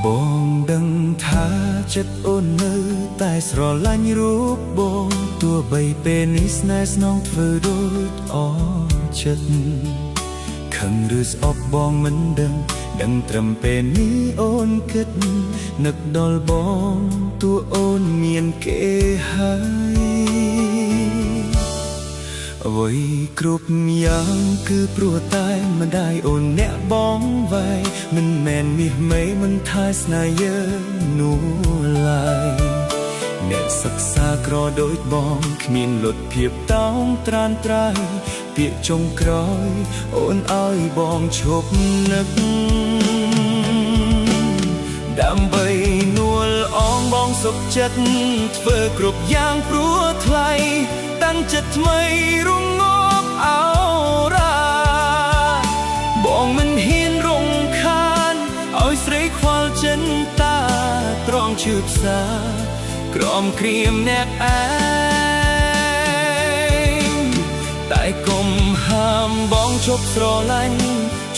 បងដឹងថាចិត្តអូននៅតែស្រឡាញ់រូបបងទោះបីពេលនេះស្នេហ៍ស្នងធ្វើដូចអចិត្តខឹងឬស្អប់បងមិនដឹងត្រឹមពេលនេះអូនគិតនឹកដល់បងទោះអូនមានគេហើយអ្វីគ្រប់យ៉ាងគឺព្រោះតែម្ដាយអូនអ្នកបងវាយមិនមែនមាសមេមិនថាស្នេហ៍យើងនោះឡើយអ្នកសិក្សាក្រដូចបងគ្មានលទ្ធភាពតោងត្រានត្រើយពាក្យចុងក្រោយអូនឲ្យបងឈប់នឹកដើម្បីនួលអងបងសុខចិត្តធ្វើគ្រប់យ៉ាងព្រោះថ្លៃតាំងចិត្តថ្មីរងាប់អោរាបងមិនហ៊ានរំខានឲ្យស្រីខ្វល់ចិនតាត្រង់ឈឺផ្សាក្រំគ្រាមអ្នកឯងតែកុំហាមបងឈប់ស្រឡាញ់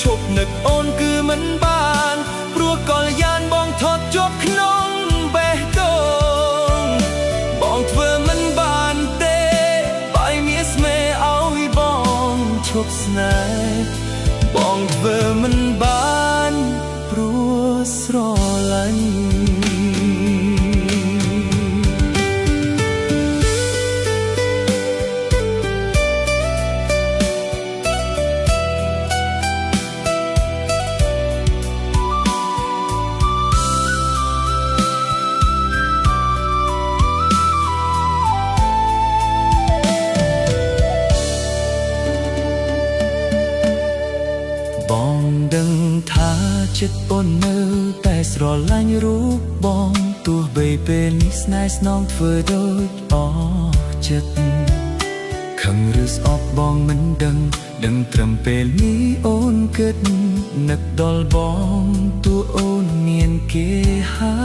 ឈប់នឹកអូនគឺមិនបានព្រោះកលយានបងថត់ជាប់ក្នុងបេះដូងបងធ្វើមិនបានទេបាយមានស្មេឲ្យបងឈប់ស្នេហ៍បងធ្វើមិនបានព្រោះស្រឡាញ់បងដឹងថាចិត្តអូននៅតែស្រឡាញ់រូបបងទោះបីពេលនេះស្នេហ៍ស្នងធ្វើដូចអចិត្តខឹងឬស្អប់បងមិនដឹងត្រឹមពេលនេះអូនគិតនឹកដល់បងទោះអូនមានគេហើ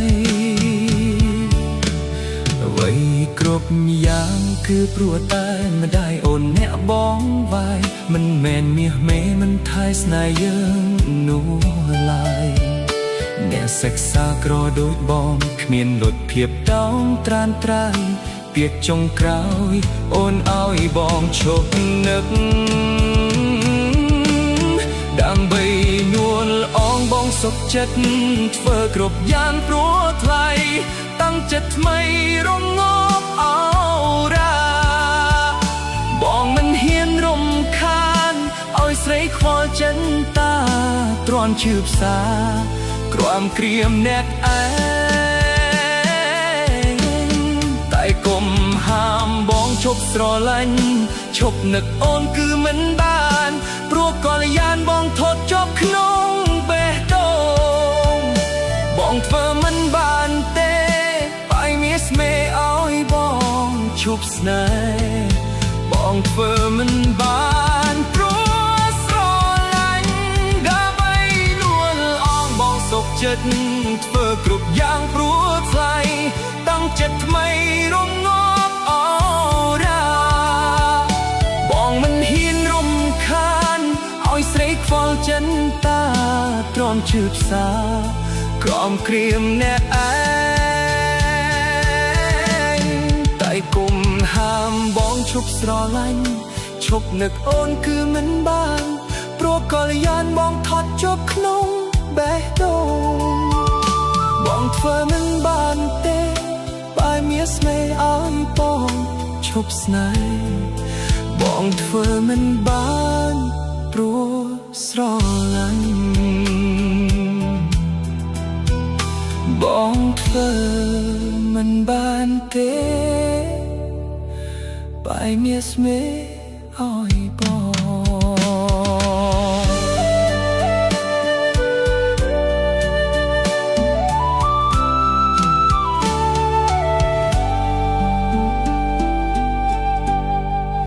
យអ្វីគ្រប់យ៉ាងគឺព្រោះតែម្ដាយអូនអ្នកបងវាយមិនមែនមាសមេមិនថាស្នេហ៍យើងនោះឡើយអ្នកសិក្សាក្រដូចបងគ្មានលទ្ធភាពតោងត្រានត្រើយពាក្យចុងក្រោយអូនឲ្យបងឈប់នឹកដើម្បីនួលអងបងសុខចិត្តធ្វើគ្រប់យ៉ាងព្រោះថ្លៃតាំងចិត្តថ្មីរងាប់អោរាបងមិនហ៊ានរំខានឲ្យស្រីខ្វល់ចិនតាទ្រាំឈឺផ្សាក្រំគ្រាមអ្នកឯងតែកុំហាមបងឈប់ស្រឡាញ់ឈប់នឹកអូនគឺមិនបានព្រោះកលយានបងថត់ជាប់ក្នុងបេះដូងបងធ្វើមិនបានទេបាយមានស្មេឲ្យបងឈប់ស្នេហ៍បងធ្វើមិនបានព្រោះស្រឡាញ់ដើម្បីនួលអងបងសុខចិត្តធ្វើគ្រប់យ៉ាងព្រោះថ្លៃតាំងចិត្តថ្មីរងាប់អោរាបងមិនហ៊ានរំខានឲ្យស្រីខ្វល់ចិនតាទ្រាំឈឺផ្សាក្រំគ្រាមអ្នកឯងតែគុំហាមបងឈប់ស្រឡាញ់ឈប់នឹកអូនគឺមិនបានព្រោះកលយានបងថត់ជាប់ក្នុងបេះដូងបងធ្វើមិនបានទេបាយមានស្មេឲ្យបងឈប់ស្នេហ៍បងធ្វើមិនបានព្រោះស្រឡាញ់បងធ្វើមិនបានទេបាយមានស្មេឲ្យ